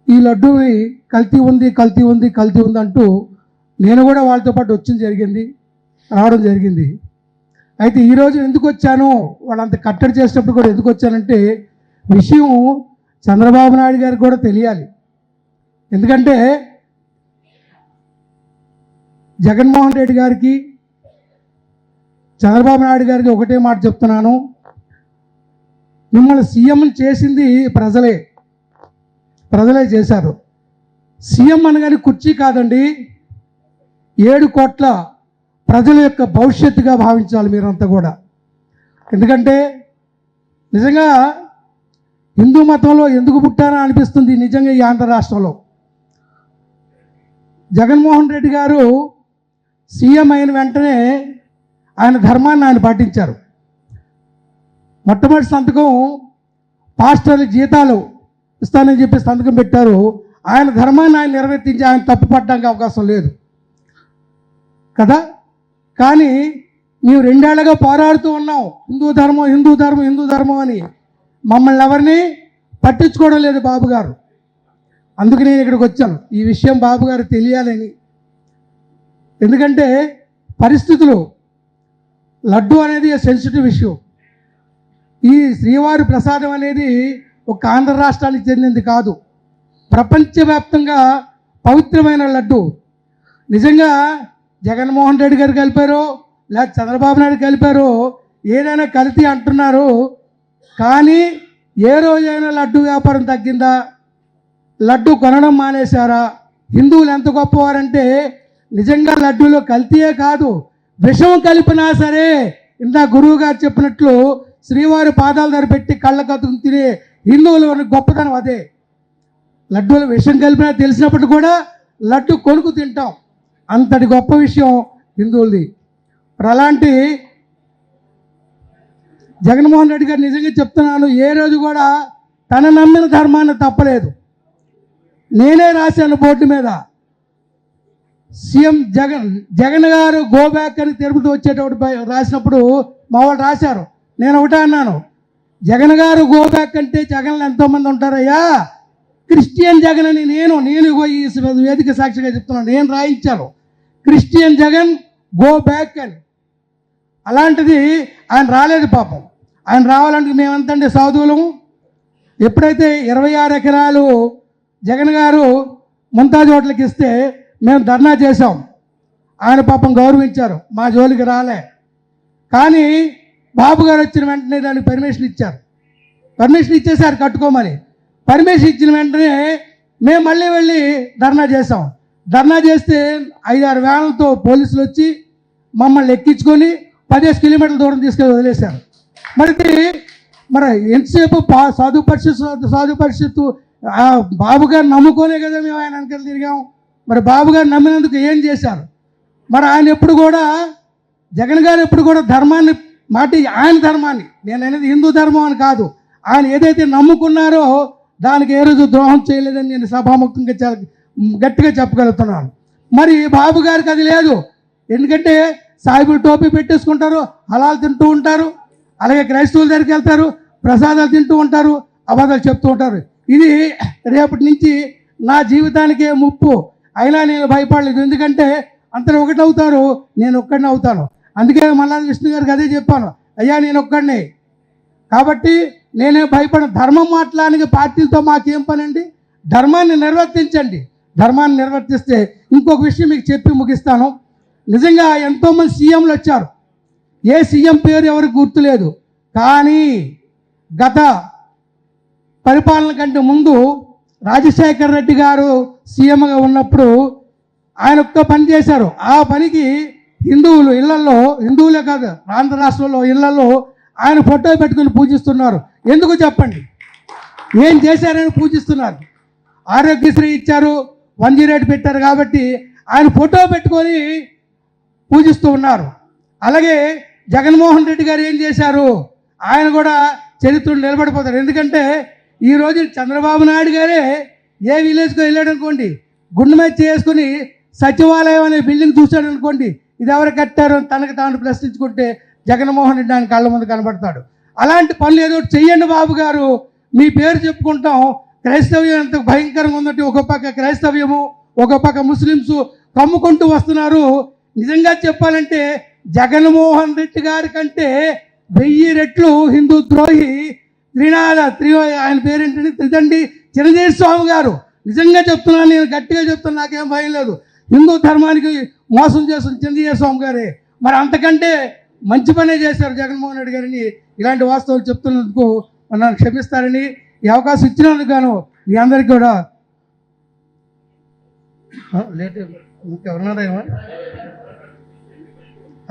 ఈ లడ్డూని కల్తీ ఉంది కల్తీ ఉంది కల్తీ ఉంది అంటూ నేను కూడా వాళ్ళతో పాటు రావడం జరిగింది. అయితే ఈరోజు ఎందుకు వచ్చాను, వాళ్ళంత కట్టడి చేసినప్పుడు కూడా ఎందుకు వచ్చానంటే విషయం చంద్రబాబు నాయుడు గారికి కూడా తెలియాలి. ఎందుకంటే జగన్మోహన్ రెడ్డి గారికి చంద్రబాబు నాయుడు గారికి ఒకటే మాట చెప్తున్నాను, మిమ్మల్ని సీఎం చేసింది ప్రజలే చేశారు. సీఎం అనగానే కుర్చీ కాదండి, 7 కోట్ల ప్రజల యొక్క భవిష్యత్తుగా భావించాలి మీరంతా కూడా. ఎందుకంటే నిజంగా హిందూ మతంలో ఎందుకు పుట్టానో అనిపిస్తుంది నిజంగా ఈ ఆంధ్ర రాష్ట్రంలో. జగన్మోహన్ రెడ్డి గారు సీఎం అయిన వెంటనే ఆయన ధర్మాన్ని ఆయన పాటించారు. మొట్టమొదటి సంతకం పాస్టర్ల జీతాలు ఇస్తానని చెప్పి సంతకం పెట్టారు. ఆయన ధర్మాన్ని ఆయన నిర్వర్తించి ఆయన తప్పుపడడానికి అవకాశం లేదు కదా. కానీ మేము 2 ఏళ్లుగా పోరాడుతూ ఉన్నాం, హిందూ ధర్మం అని. మమ్మల్ని ఎవరిని పట్టించుకోవడం లేదు బాబు గారు. అందుకు నేను ఇక్కడికి వచ్చాను, ఈ విషయం బాబు గారు తెలియాలని. ఎందుకంటే పరిస్థితులు, లడ్డు అనేది సెన్సిటివ్ ఇష్యూ. ఈ శ్రీవారి ప్రసాదం అనేది ఒక ఆంధ్ర రాష్ట్రానికి చెందింది కాదు, ప్రపంచవ్యాప్తంగా పవిత్రమైన లడ్డు. నిజంగా జగన్మోహన్ రెడ్డి గారు కలిపారో లేదా చంద్రబాబు నాయుడు కలిపారో ఏదైనా కల్తీ అంటున్నారు, కానీ ఏ రోజైనా లడ్డు వ్యాపారం తగ్గిందా? లడ్డు కొనడం మానేశారా? హిందువులు ఎంత గొప్పవారంటే నిజంగా లడ్డూలో కల్తీయే కాదు, విషం కలిపినా సరే ఇందా గురువు గారు చెప్పినట్లు శ్రీవారి పాదాల దగ్గర పెట్టి కళ్ళ కత్తుకుని తినే హిందువుల గొప్పతనం అదే. లడ్డూలో విషం కలిపినా తెలిసినప్పుడు కూడా లడ్డు కొనుక్కు తింటాం, అంతటి గొప్ప విషయం హిందువులది. అలాంటి జగన్మోహన్ రెడ్డి గారు నిజంగా చెప్తున్నాను, ఏ రోజు కూడా తన నమ్మిన ధర్మాన్ని తప్పలేదు. నేనే రాశాను బోర్డు మీద, సీఎం జగన్ గారు గో బ్యాక్ అని తిరుపతి వచ్చేటప్పుడు రాసినప్పుడు మా వాళ్ళు రాశారు. నేను ఒకటే అన్నాను, జగన్ గారు గో బ్యాక్ అంటే జగన్లు ఎంతోమంది ఉంటారయ్యా, క్రిస్టియన్ జగన్ అని నేను ఈ వేదిక సాక్షిగా చెప్తున్నాను, నేను రాయించాను క్రిస్టియన్ జగన్ గో బ్యాక్ అని. అలాంటిది ఆయన రాలేదు పాపం. ఆయన రావాలంటే మేమంతండి సాధువులము. ఎప్పుడైతే 26 ఎకరాలు జగన్ గారు ముంతాజ్ హోటల్కి ఇస్తే మేము ధర్నా చేసాం, ఆయన పాపం గౌరవించారు, మా జోలికి రాలే. కానీ బాబు గారు వచ్చిన వెంటనే దానికి పర్మిషన్ ఇచ్చేసారు కట్టుకోమని. పర్మిషన్ ఇచ్చిన వెంటనే మేము మళ్ళీ వెళ్ళి ధర్నా చేసాం. ధర్నా చేస్తే 5-6 వ్యాన్లతో పోలీసులు వచ్చి మమ్మల్ని ఎక్కించుకొని 15 కిలోమీటర్ల దూరం తీసుకెళ్ళి వదిలేశారు. మరి ఎంతసేపు సాధు పరిషత్తు బాబు గారు నమ్ముకోనే కదా మేము ఆయన వెనకాల తిరిగాం. మరి బాబు గారు నమ్మినందుకు ఏం చేశారు? మరి ఆయన ఎప్పుడు కూడా జగన్ గారు ఎప్పుడు కూడా ధర్మాన్ని ఆయన ధర్మాన్ని, నేను అనేది హిందూ ధర్మం అని కాదు, ఆయన ఏదైతే నమ్ముకున్నారో దానికి ఏ రోజు ద్రోహం చేయలేదని నేను సభాముఖంగా చాలా గట్టిగా చెప్పగలుగుతున్నాను. మరి బాబు గారికి అది లేదు. ఎందుకంటే సాయిబులు టోపీ పెట్టేసుకుంటారు, హలాలు తింటూ ఉంటారు, అలాగే క్రైస్తవుల దగ్గరికి వెళ్తారు, ప్రసాదాలు తింటూ ఉంటారు, అబద్ధాలు చెప్తూ ఉంటారు. ఇది రేపటి నుంచి నా జీవితానికే ముప్పు. అయినా నేను భయపడలేదు, ఎందుకంటే అందరూ ఒకటవుతారు, నేను ఒక్కడిని అవుతాను. అందుకే మల్లాది విష్ణు గారికి అదే చెప్పాను, అయ్యా నేను ఒక్కడిని, కాబట్టి నేనే భయపడ. ధర్మం మాట్లాడానికి పార్టీలతో మాకేం పనండి? ధర్మాన్ని నిర్వర్తించండి. ధర్మాన్ని నిర్వర్తిస్తే ఇంకొక విషయం మీకు చెప్పి ముగిస్తాను. నిజంగా ఎంతోమంది సీఎంలు వచ్చారు, ఏ సీఎం పేరు ఎవరికి గుర్తులేదు. కానీ గత పరిపాలన కంటే ముందు రాజశేఖర రెడ్డి గారు సీఎంగా ఉన్నప్పుడు ఆయన ఒక్క పని చేశారు. ఆ పనికి హిందువులు ఇళ్లలో, హిందువులే కాదు ఆంధ్ర రాష్ట్రంలో ఇళ్లలో ఆయన ఫోటో పెట్టుకుని పూజిస్తున్నారు. ఎందుకు చెప్పండి? ఏం చేశారని పూజిస్తున్నారు? ఆరోగ్యశ్రీ ఇచ్చారు, 108 పెట్టారు కాబట్టి ఆయన ఫోటో పెట్టుకొని పూజిస్తూ ఉన్నారు. అలాగే జగన్మోహన్ రెడ్డి గారు ఏం చేశారు? ఆయన కూడా చరిత్రలో నిలబడిపోతారు. ఎందుకంటే ఈరోజు చంద్రబాబు నాయుడు గారే ఏ విలేజ్కి వెళ్ళాడు అనుకోండి, గుండె మీద చేసుకుని సచివాలయం అనే బిల్డింగ్ చూశాడు అనుకోండి, ఇది ఎవరు కట్టారు అని తనకు తాను ప్రశ్నించుకుంటే జగన్మోహన్ రెడ్డి ఆయన కళ్ళ ముందు కనబడతాడు. అలాంటి పనులు ఏదో చెయ్యండి బాబు గారు, మీ పేరు చెప్పుకుంటాం, క్రైస్తవ్యం ఎంత భయంకరంగా ఉందంటే ఒక పక్క క్రైస్తవ్యము ఒక పక్క ముస్లిమ్స్ కమ్ముకుంటూ వస్తున్నారు. నిజంగా చెప్పాలంటే జగన్మోహన్ రెడ్డి గారి కంటే 1000 రెట్లు హిందూ ద్రోహి ఆయన పేరేంటంటే త్రిదండి చిరంజీవి స్వామి గారు. నిజంగా చెప్తున్నాను, నేను గట్టిగా చెప్తున్నా, నాకేం భయం లేదు. హిందూ ధర్మానికి మోసం చేస్తున్న చిరంజీవి స్వామి గారే. మరి అంతకంటే మంచి పనే చేశారు జగన్మోహన్ రెడ్డి గారిని. ఇలాంటి వాస్తవాలు చెప్తున్నందుకు నన్ను క్షమిస్తారని, ఈ అవకాశం ఇచ్చినందుకు గాను మీ అందరికీ కూడా లేట్ ఇంకెవరున్నారేమో.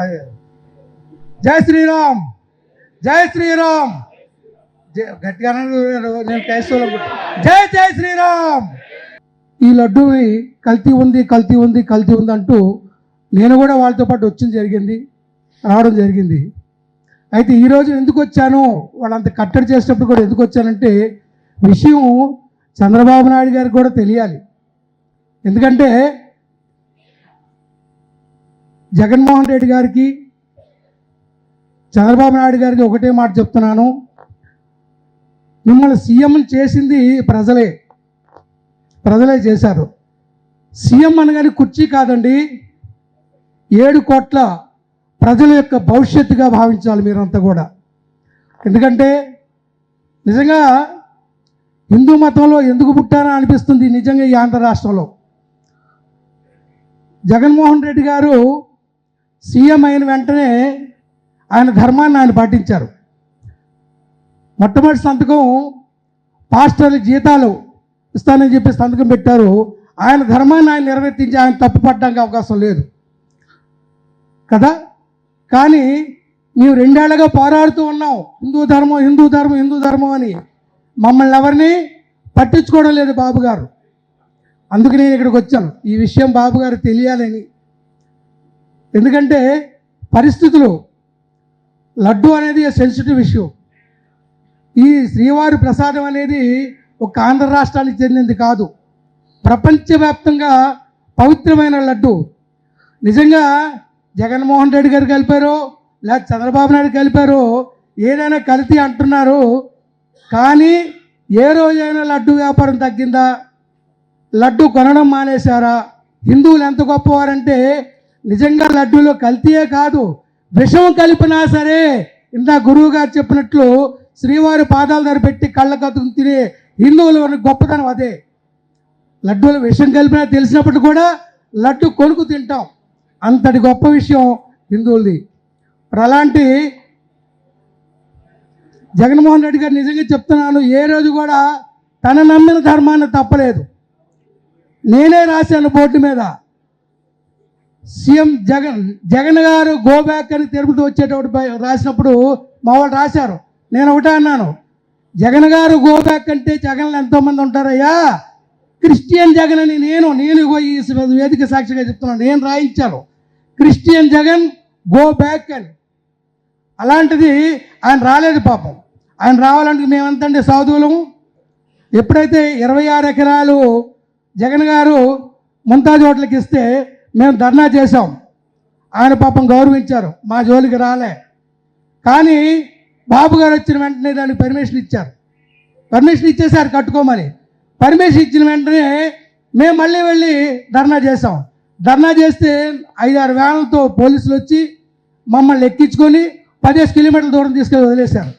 అదే జై శ్రీరామ్, జై శ్రీరామ్, గట్టిగా నేను క్రైస్తవులు జై జై శ్రీరామ్. ఈ లడ్డూని కల్తీ ఉంది కల్తీ ఉంది కల్తీ ఉంది అంటూ నేను కూడా వాళ్ళతో పాటు రావడం జరిగింది. అయితే ఈరోజు ఎందుకు వచ్చాను, వాళ్ళంత కట్టడి చేసినప్పుడు కూడా ఎందుకు వచ్చానంటే విషయం చంద్రబాబు నాయుడు గారికి కూడా తెలియాలి. ఎందుకంటే జగన్మోహన్ రెడ్డి గారికి చంద్రబాబు నాయుడు గారికి ఒకటే మాట చెప్తున్నాను, మిమ్మల్ని సీఎం చేసింది ప్రజలే చేశారు. సీఎం అనగానే కుర్చీ కాదండి, 7 కోట్ల ప్రజల యొక్క భవిష్యత్తుగా భావించాలి మీరంతా కూడా. ఎందుకంటే నిజంగా హిందూ మతంలో ఎందుకు పుట్టారో అనిపిస్తుంది నిజంగా ఈ ఆంధ్ర రాష్ట్రంలో. జగన్మోహన్ రెడ్డి గారు సీఎం అయిన వెంటనే ఆయన ధర్మాన్ని ఆయన పాటించారు. మొట్టమొదటి సంతకం పాస్టర్ల జీతాలు ఇస్తానని చెప్పి సంతకం పెట్టారు. ఆయన ధర్మాన్ని ఆయన నిర్వర్తించి ఆయన తప్పు పట్టడానికి అవకాశం లేదు కదా. కానీ మేము 2 ఏళ్లుగా పోరాడుతూ ఉన్నాం, హిందూ ధర్మం అని. మమ్మల్ని ఎవరిని పట్టించుకోవడం లేదు బాబు గారు. అందుకు నేను ఇక్కడికి వచ్చాను, ఈ విషయం బాబు గారు తెలియాలని. ఎందుకంటే పరిస్థితులు, లడ్డు అనేది సెన్సిటివ్ ఇష్యూ. ఈ శ్రీవారి ప్రసాదం అనేది ఒక ఆంధ్ర రాష్ట్రానికి చెందింది కాదు, ప్రపంచవ్యాప్తంగా పవిత్రమైన లడ్డు. నిజంగా జగన్మోహన్ రెడ్డి గారు కలిపారో లేదా చంద్రబాబు నాయుడు కలిపారో ఏదైనా కల్తీ అంటున్నారు, కానీ ఏ రోజైనా లడ్డు వ్యాపారం తగ్గిందా, లడ్డు కొనడం మానేశారా? హిందువులు ఎంత గొప్పవారంటే నిజంగా లడ్డూలో కల్తీయే కాదు, విషం కలిపినా సరే ఇందా గురువు గారు చెప్పినట్లు శ్రీవారి పాదాల దగ్గర పెట్టి కళ్ళ కత్తుకుని తినే హిందువుల గొప్పతనం అదే. లడ్డూలో విషం కలిపినా తెలిసినప్పుడు కూడా లడ్డు కొనుక్కు తింటాం, అంతటి గొప్ప విషయం హిందువులది. అలాంటి జగన్మోహన్ రెడ్డి గారు నిజంగా చెప్తున్నాను, ఏ రోజు కూడా తన నమ్మిన ధర్మాన్ని తప్పలేదు. నేనే రాశాను బోర్డు మీద, సీఎం జగన్ గారు గో బ్యాక్ అని తిరుపతి వచ్చేటప్పుడు రాసినప్పుడు మా వాళ్ళు రాశారు. నేను ఒకటే అన్నాను, జగన్ గారు గో బ్యాక్ అంటే జగన్లు ఎంతోమంది ఉంటారయ్యా, క్రిస్టియన్ జగన్ అని నేను ఈ వేదిక సాక్షిగా చెప్తున్నాను, నేను రాయించాను క్రిస్టియన్ జగన్ గో బ్యాక్ అని. అలాంటిది ఆయన రాలేదు పాపం. ఆయన రావాలంటే మేమంతండి సాధువులము. ఎప్పుడైతే 26 ఎకరాలు జగన్ గారు ముంతాజ్ హోటల్కి ఇస్తే మేము ధర్నా చేసాం, ఆయన పాపం గౌరవించారు, మా జోలికి రాలే. కానీ బాబు గారు వచ్చిన వెంటనే దానికి పర్మిషన్ ఇచ్చేసారు కట్టుకోమని. పర్మిషన్ ఇచ్చిన వెంటనే మేము మళ్ళీ వెళ్ళి ధర్నా చేసాం. ధర్నా చేస్తే 5-6 వ్యాన్లతో పోలీసులు వచ్చి మమ్మల్ని ఎక్కించుకొని 15 కిలోమీటర్ల దూరం తీసుకెళ్ళి వదిలేశారు.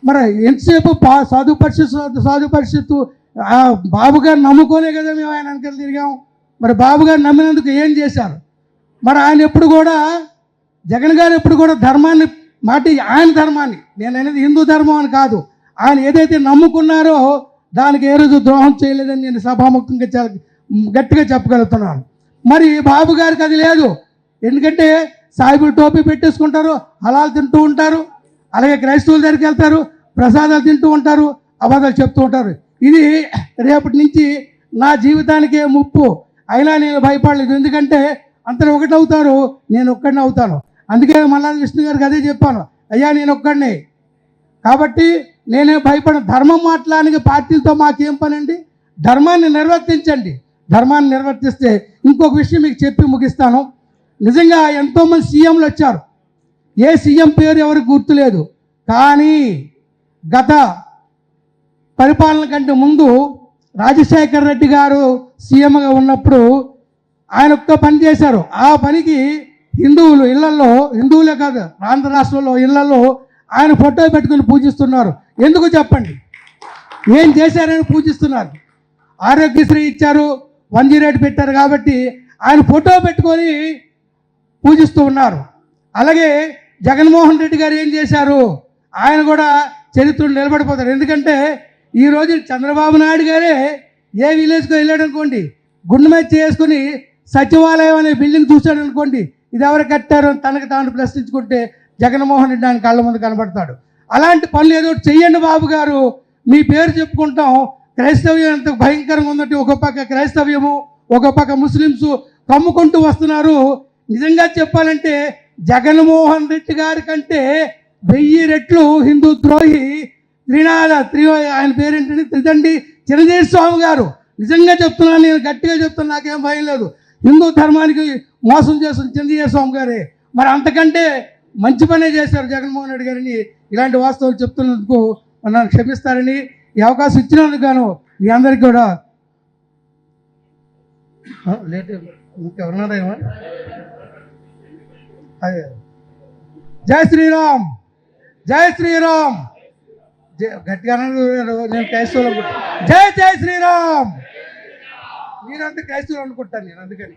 మరి ఎంతసేపు సాధు పరిషత్తు బాబు గారు నమ్ముకోనే కదా మేము ఆయన వెనకాల తిరిగాం. మరి బాబు గారు నమ్మినందుకు ఏం చేశారు? మరి ఆయన ఎప్పుడు కూడా జగన్ గారు ఎప్పుడు కూడా ధర్మాన్ని ఆయన ధర్మాన్ని, నేను అనేది హిందూ ధర్మం అని కాదు, ఆయన ఏదైతే నమ్ముకున్నారో దానికి ఏ రోజు ద్రోహం చేయలేదని నేను సభాముఖంగా చాలా గట్టిగా చెప్పగలుగుతున్నాను. మరి బాబు గారికి అది లేదు. ఎందుకంటే సాయిబులు టోపీ పెట్టేసుకుంటారు, హలాలు తింటూ ఉంటారు, అలాగే క్రైస్తవుల దగ్గరికి వెళ్తారు, ప్రసాదాలు తింటూ ఉంటారు, అబద్ధాలు చెప్తూ ఉంటారు. ఇది రేపటి నుంచి నా జీవితానికే ముప్పు. అయినా నేను భయపడలేదు, ఎందుకంటే అంతలో ఒకటి అవుతారు, నేను ఒక్కడిని అవుతాను. అందుకే మల్లాది విష్ణు గారికి అదే చెప్పాను, అయ్యా నేను ఒక్కడిని, కాబట్టి నేనే భయపడను. ధర్మం మాట్లాడానికి పార్టీలతో మాకేం పని అండి? ధర్మాన్ని నిర్వర్తించండి. ధర్మాన్ని నిర్వర్తిస్తే ఇంకొక విషయం మీకు చెప్పి ముగిస్తాను. నిజంగా ఎంతోమంది సీఎంలు వచ్చారు, ఏ సీఎం పేరు ఎవరికి గుర్తులేదు, కానీ గత పరిపాలన కంటే ముందు రాజశేఖర రెడ్డి గారు సీఎంగా ఉన్నప్పుడు ఆయన ఒక్క పని చేశారు. ఆ పనికి హిందువులు ఇళ్లలో, హిందువులే కాదు ఆంధ్ర రాష్ట్రంలో ఇళ్లలో ఆయన ఫోటో పెట్టుకుని పూజిస్తున్నారు. ఎందుకు చెప్పండి? ఏం చేశారని పూజిస్తున్నారు? ఆరోగ్యశ్రీ ఇచ్చారు, 108 పెట్టారు కాబట్టి ఆయన ఫోటో పెట్టుకొని పూజిస్తూ ఉన్నారు. అలాగే జగన్మోహన్ రెడ్డి గారు ఏం చేశారు? ఆయన కూడా చరిత్రలో నిలబడిపోతారు. ఎందుకంటే ఈరోజు చంద్రబాబు నాయుడు గారే ఏ విలేజ్కి వెళ్ళాడు అనుకోండి, గుండె మీద చేసుకుని సచివాలయం అనే బిల్డింగ్ చూశాడు అనుకోండి, ఇది ఎవరు కట్టారు అని తనకు తాను ప్రశ్నించుకుంటే జగన్మోహన్ రెడ్డి ఆయన కళ్ళ ముందు కనబడతాడు. అలాంటి పనులు ఏదో చెయ్యండి బాబు గారు. మీ పేరు చెప్పుకుంటాం. క్రైస్తవ్యం ఎంత భయంకరంగా ఉందంటే ఒక పక్క క్రైస్తవ్యము, ఒక పక్క ముస్లిమ్స్ కమ్ముకుంటూ వస్తున్నారు. నిజంగా చెప్పాలంటే జగన్మోహన్ రెడ్డి గారి కంటే 1000 రెట్లు హిందూ ద్రోహి ఆయన పేరేంటంటే త్రిదండి చిరంజీవి స్వామి గారు. నిజంగా చెప్తున్నాను, నేను గట్టిగా చెప్తున్నా, నాకేం భయం లేదు. హిందూ ధర్మానికి మోసం చేస్తున్న చిరంజీవి స్వామి గారే. మరి అంతకంటే మంచి పనే చేశారు జగన్మోహన్ రెడ్డి గారిని. ఇలాంటి వాస్తవాలు చెప్తున్నందుకు నన్ను క్షమిస్తారని, ఈ అవకాశం ఇచ్చినందుకు గాను మీ అందరికీ కూడా లేట్ ఇంకెవరున్నారేమో. అదే జై శ్రీరామ్, జై శ్రీరామ్, గట్టిగా నేను క్రైస్తవులు అనుకుంటాను. జై జై శ్రీరామ్. మీరంతా క్రైస్తవులు అనుకుంటాను నేను, అందుకని